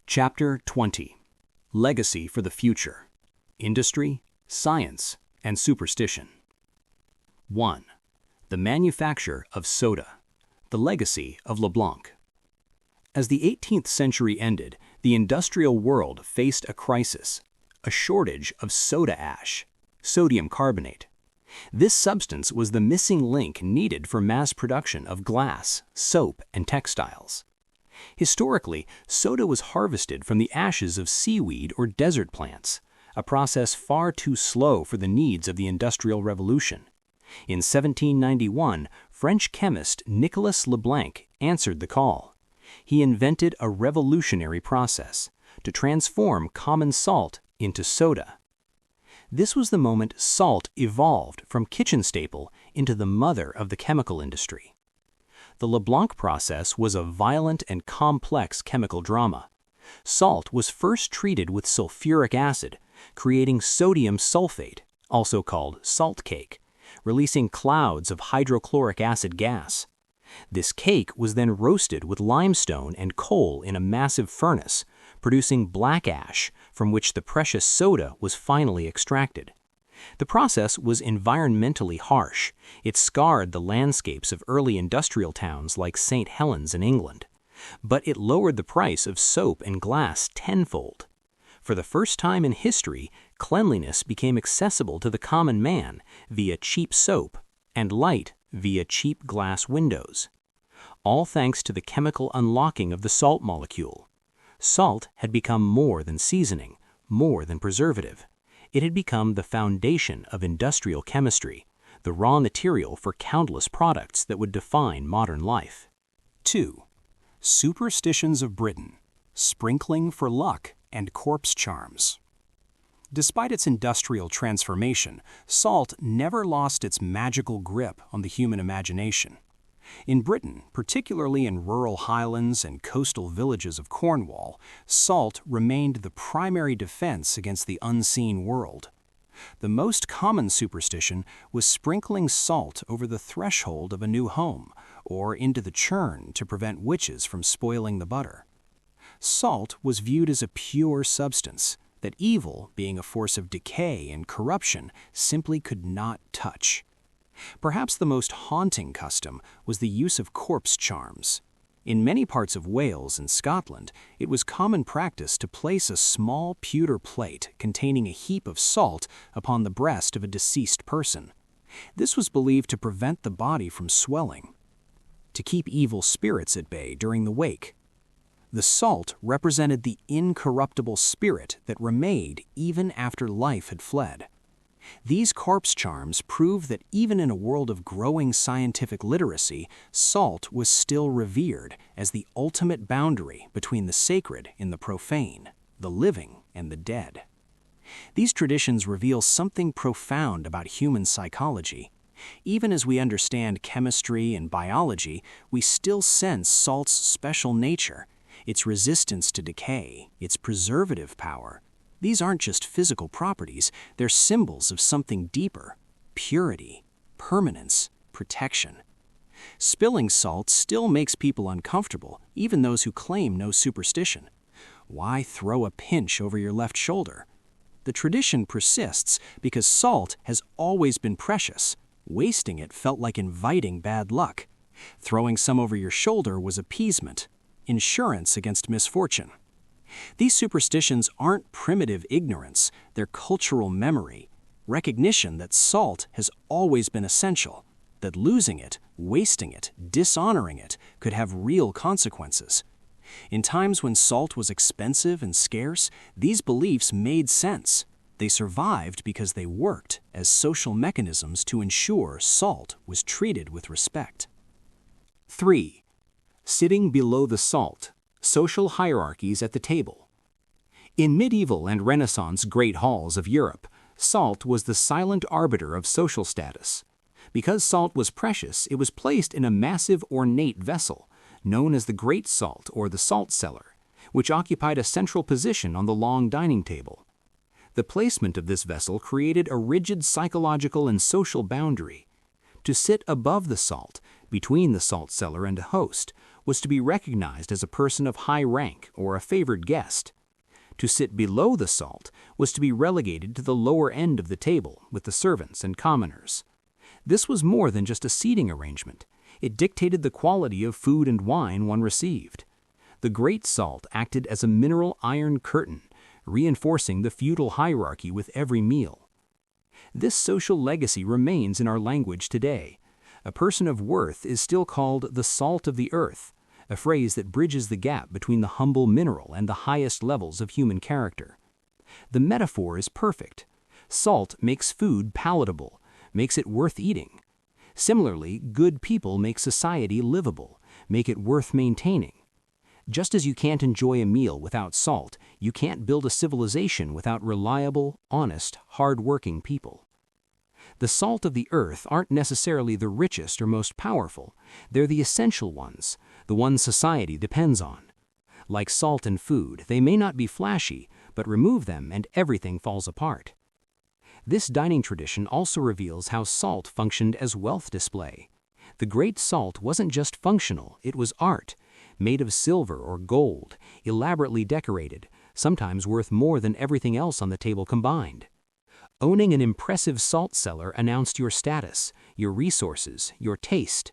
Chapter 20. Legacy for the Future. Industry, Science, and Superstition. 1. The manufacture of soda. The legacy of Leblanc. As the 18th century ended, the industrial world faced a crisis, a shortage of soda ash, sodium carbonate. This substance was the missing link needed for mass production of glass, soap, and textiles. Historically, soda was harvested from the ashes of seaweed or desert plants, a process far too slow for the needs of the Industrial Revolution. In 1791, French chemist Nicolas Leblanc answered the call. He invented a revolutionary process to transform common salt into soda. This was the moment salt evolved from kitchen staple into the mother of the chemical industry. The Leblanc process was a violent and complex chemical drama. Salt was first treated with sulfuric acid, creating sodium sulfate, also called salt cake, releasing clouds of hydrochloric acid gas. This cake was then roasted with limestone and coal in a massive furnace, producing black ash from which the precious soda was finally extracted. The process was environmentally harsh. It scarred the landscapes of early industrial towns like St. Helens in England. But it lowered the price of soap and glass tenfold. For the first time in history, cleanliness became accessible to the common man via cheap soap and light via cheap glass windows. All thanks to the chemical unlocking of the salt molecule. Salt had become more than seasoning, more than preservative. It had become the foundation of industrial chemistry, the raw material for countless products that would define modern life. 2. Superstitions of Britain, sprinkling for luck and corpse charms. Despite its industrial transformation, salt never lost its magical grip on the human imagination. In Britain, particularly in rural highlands and coastal villages of Cornwall, salt remained the primary defense against the unseen world. The most common superstition was sprinkling salt over the threshold of a new home or into the churn to prevent witches from spoiling the butter. Salt was viewed as a pure substance that evil, being a force of decay and corruption, simply could not touch. Perhaps the most haunting custom was the use of corpse charms. In many parts of Wales and Scotland, it was common practice to place a small pewter plate containing a heap of salt upon the breast of a deceased person. This was believed to prevent the body from swelling, to keep evil spirits at bay during the wake. The salt represented the incorruptible spirit that remained even after life had fled. These corpse charms prove that even in a world of growing scientific literacy, salt was still revered as the ultimate boundary between the sacred and the profane, the living and the dead. These traditions reveal something profound about human psychology. Even as we understand chemistry and biology, we still sense salt's special nature, its resistance to decay, its preservative power. These aren't just physical properties, they're symbols of something deeper: purity, permanence, protection. Spilling salt still makes people uncomfortable, even those who claim no superstition. Why throw a pinch over your left shoulder? The tradition persists because salt has always been precious. Wasting it felt like inviting bad luck. Throwing some over your shoulder was appeasement, insurance against misfortune. These superstitions aren't primitive ignorance, they're cultural memory, recognition that salt has always been essential, that losing it, wasting it, dishonoring it could have real consequences. In times when salt was expensive and scarce, these beliefs made sense. They survived because they worked as social mechanisms to ensure salt was treated with respect. 3. Sitting below the salt. Social hierarchies at the table. In medieval and Renaissance great halls of Europe, salt was the silent arbiter of social status. Because salt was precious, it was placed in a massive ornate vessel, known as the great salt or the salt cellar, which occupied a central position on the long dining table. The placement of this vessel created a rigid psychological and social boundary. To sit above the salt, between the salt cellar and a host, was to be recognized as a person of high rank or a favored guest. To sit below the salt was to be relegated to the lower end of the table with the servants and commoners. This was more than just a seating arrangement. It dictated the quality of food and wine one received. The great salt acted as a mineral iron curtain, reinforcing the feudal hierarchy with every meal. This social legacy remains in our language today. A person of worth is still called the salt of the earth, a phrase that bridges the gap between the humble mineral and the highest levels of human character. The metaphor is perfect. Salt makes food palatable, makes it worth eating. Similarly, good people make society livable, make it worth maintaining. Just as you can't enjoy a meal without salt, you can't build a civilization without reliable, honest, hard-working people. The salt of the earth aren't necessarily the richest or most powerful. They're the essential ones, the ones society depends on. Like salt in food, they may not be flashy, but remove them and everything falls apart. This dining tradition also reveals how salt functioned as wealth display. The great salt wasn't just functional, it was art, made of silver or gold, elaborately decorated, sometimes worth more than everything else on the table combined. Owning an impressive salt cellar announced your status, your resources, your taste.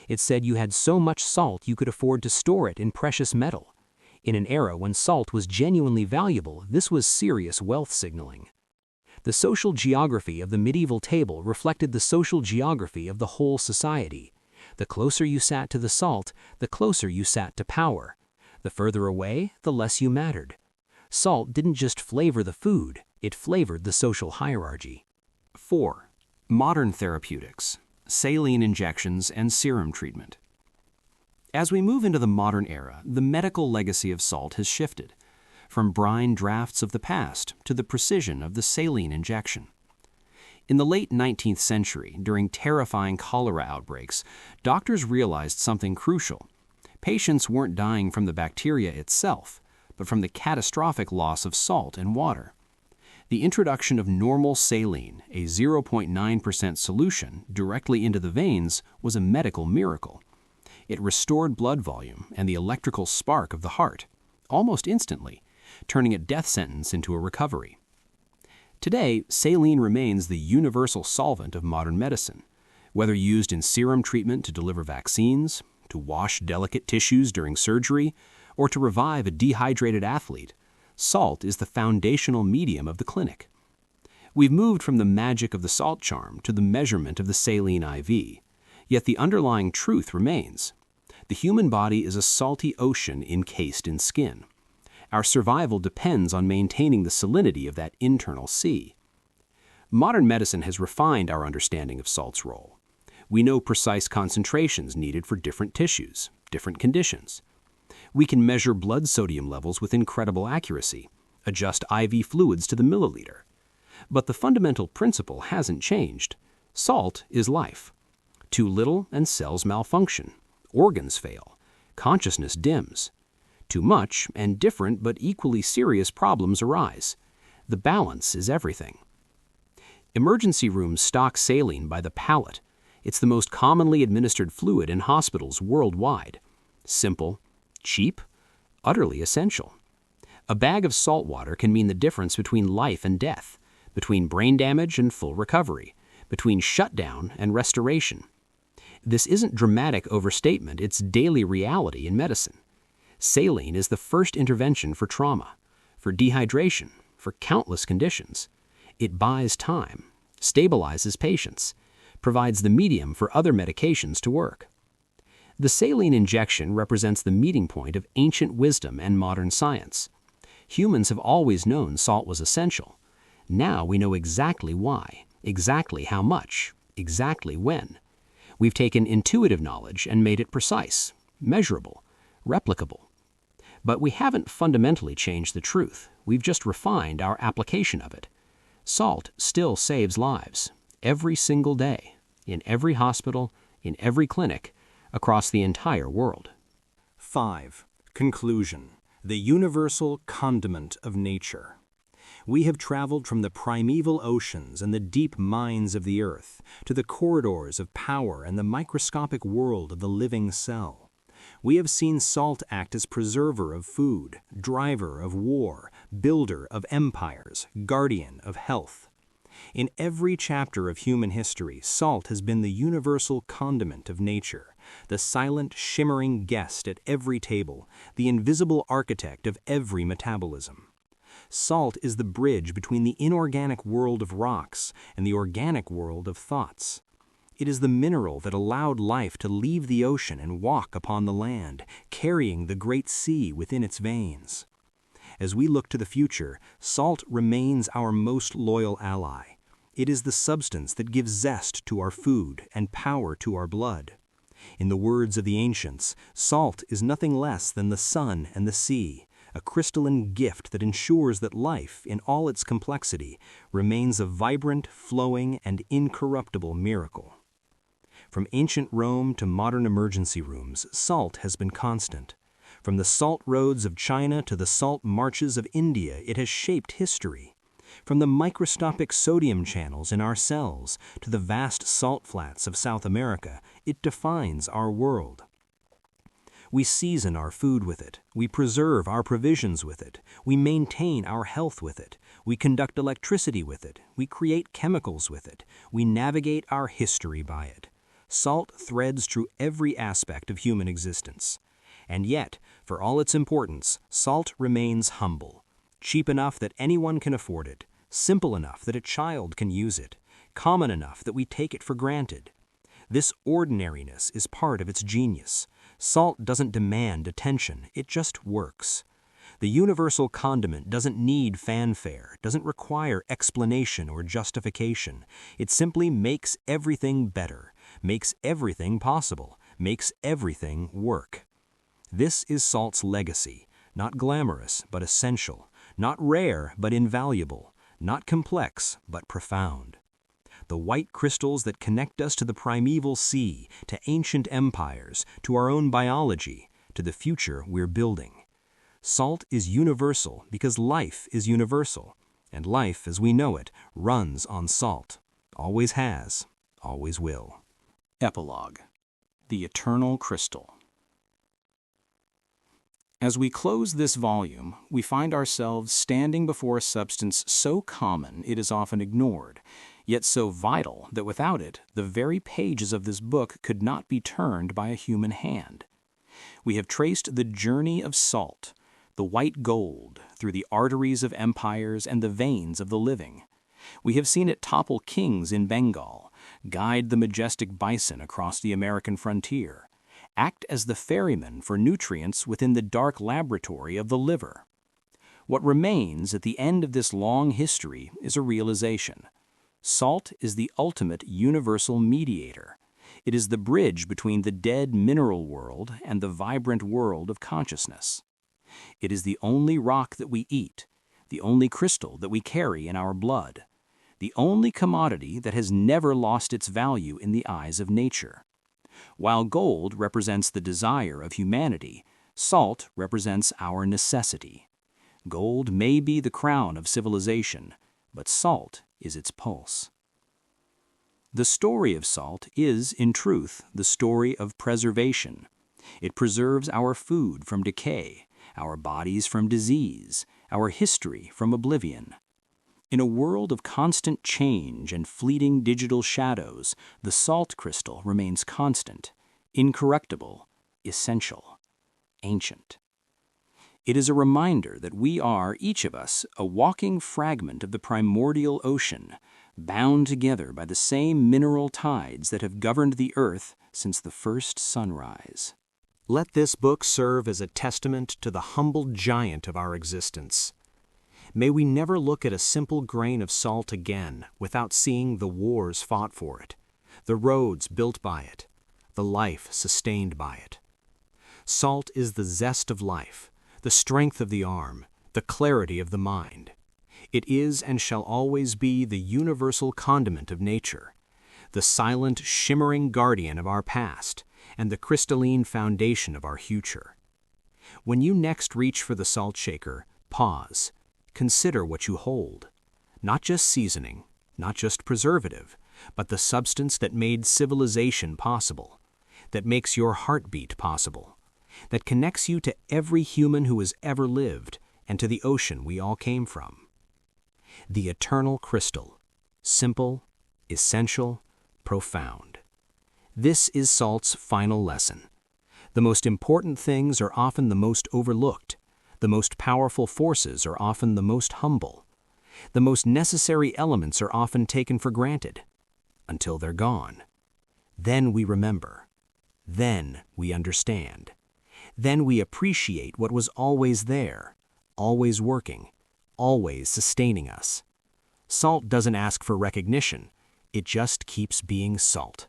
It said you had so much salt you could afford to store it in precious metal. In an era when salt was genuinely valuable, this was serious wealth signaling. The social geography of the medieval table reflected the social geography of the whole society. The closer you sat to the salt, the closer you sat to power. The further away, the less you mattered. Salt didn't just flavor the food, it flavored the social hierarchy. 4. Modern therapeutics, saline injections, and serum treatment. As we move into the modern era, the medical legacy of salt has shifted, from brine drafts of the past to the precision of the saline injection. In the late 19th century, during terrifying cholera outbreaks, doctors realized something crucial. Patients weren't dying from the bacteria itself, but from the catastrophic loss of salt and water. The introduction of normal saline, a 0.9% solution, directly into the veins was a medical miracle. It restored blood volume and the electrical spark of the heart, almost instantly, turning a death sentence into a recovery. Today, saline remains the universal solvent of modern medicine. Whether used in serum treatment to deliver vaccines, to wash delicate tissues during surgery, or to revive a dehydrated athlete, salt is the foundational medium of the clinic. We've moved from the magic of the salt charm to the measurement of the saline IV, yet the underlying truth remains. The human body is a salty ocean encased in skin. Our survival depends on maintaining the salinity of that internal sea. Modern medicine has refined our understanding of salt's role. We know precise concentrations needed for different tissues, different conditions. We can measure blood sodium levels with incredible accuracy, adjust IV fluids to the milliliter. But the fundamental principle hasn't changed. Salt is life. Too little and cells malfunction, organs fail, consciousness dims. Too much and different but equally serious problems arise. The balance is everything. Emergency rooms stock saline by the pallet. It's the most commonly administered fluid in hospitals worldwide. Simple, cheap, utterly essential. A bag of salt water can mean the difference between life and death, between brain damage and full recovery, between shutdown and restoration. This isn't dramatic overstatement, it's daily reality in medicine. Saline is the first intervention for trauma, for dehydration, for countless conditions. It buys time, stabilizes patients, provides the medium for other medications to work. The saline injection represents the meeting point of ancient wisdom and modern science. Humans have always known salt was essential. Now we know exactly why, exactly how much, exactly when. We've taken intuitive knowledge and made it precise, measurable, replicable. But we haven't fundamentally changed the truth. We've just refined our application of it. Salt still saves lives, every single day, in every hospital, in every clinic, across the entire world. 5. Conclusion: the universal condiment of nature. We have traveled from the primeval oceans and the deep mines of the earth to the corridors of power and the microscopic world of the living cell. We have seen salt act as preserver of food, driver of war, builder of empires, guardian of health. In every chapter of human history, salt has been the universal condiment of nature, the silent, shimmering guest at every table, the invisible architect of every metabolism. Salt is the bridge between the inorganic world of rocks and the organic world of thoughts. It is the mineral that allowed life to leave the ocean and walk upon the land, carrying the great sea within its veins. As we look to the future, salt remains our most loyal ally. It is the substance that gives zest to our food and power to our blood. In the words of the ancients, salt is nothing less than the sun and the sea, a crystalline gift that ensures that life, in all its complexity, remains a vibrant, flowing, and incorruptible miracle. From ancient Rome to modern emergency rooms, salt has been constant. From the salt roads of China to the salt marches of India, it has shaped history. From the microscopic sodium channels in our cells to the vast salt flats of South America, it defines our world. We season our food with it. We preserve our provisions with it. We maintain our health with it. We conduct electricity with it. We create chemicals with it. We navigate our history by it. Salt threads through every aspect of human existence. And yet, for all its importance, salt remains humble. Cheap enough that anyone can afford it, simple enough that a child can use it, common enough that we take it for granted. This ordinariness is part of its genius. Salt doesn't demand attention, it just works. The universal condiment doesn't need fanfare, doesn't require explanation or justification. It simply makes everything better, makes everything possible, makes everything work. This is salt's legacy, not glamorous but essential, not rare but invaluable, not complex but profound. The white crystals that connect us to the primeval sea, to ancient empires, to our own biology, to the future we're building. Salt is universal because life is universal, and life as we know it runs on salt. Always has, always will. Epilogue. The Eternal Crystal. As we close this volume, we find ourselves standing before a substance so common it is often ignored, yet so vital that without it, the very pages of this book could not be turned by a human hand. We have traced the journey of salt, the white gold, through the arteries of empires and the veins of the living. We have seen it topple kings in Bengal, guide the majestic bison across the American frontier, act as the ferryman for nutrients within the dark laboratory of the liver. What remains at the end of this long history is a realization. Salt is the ultimate universal mediator. It is the bridge between the dead mineral world and the vibrant world of consciousness. It is the only rock that we eat, the only crystal that we carry in our blood, the only commodity that has never lost its value in the eyes of nature. While gold represents the desire of humanity, salt represents our necessity. Gold may be the crown of civilization, but salt is its pulse. The story of salt is, in truth, the story of preservation. It preserves our food from decay, our bodies from disease, our history from oblivion. In a world of constant change and fleeting digital shadows, the salt crystal remains constant, incorruptible, essential, ancient. It is a reminder that we are, each of us, a walking fragment of the primordial ocean, bound together by the same mineral tides that have governed the earth since the first sunrise. Let this book serve as a testament to the humble giant of our existence. May we never look at a simple grain of salt again without seeing the wars fought for it, the roads built by it, the life sustained by it. Salt is the zest of life, the strength of the arm, the clarity of the mind. It is and shall always be the universal condiment of nature, the silent, shimmering guardian of our past, and the crystalline foundation of our future. When you next reach for the salt shaker, pause. Consider what you hold. Not just seasoning, not just preservative, but the substance that made civilization possible, that makes your heartbeat possible, that connects you to every human who has ever lived and to the ocean we all came from. The eternal crystal, simple, essential, profound. This is salt's final lesson. The most important things are often the most overlooked. The most powerful forces are often the most humble. The most necessary elements are often taken for granted, until they're gone. Then we remember. Then we understand. Then we appreciate what was always there, always working, always sustaining us. Salt doesn't ask for recognition. It just keeps being salt,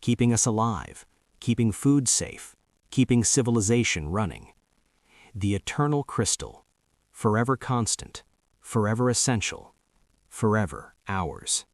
keeping us alive, keeping food safe, keeping civilization running. The eternal crystal, forever constant, forever essential, forever ours.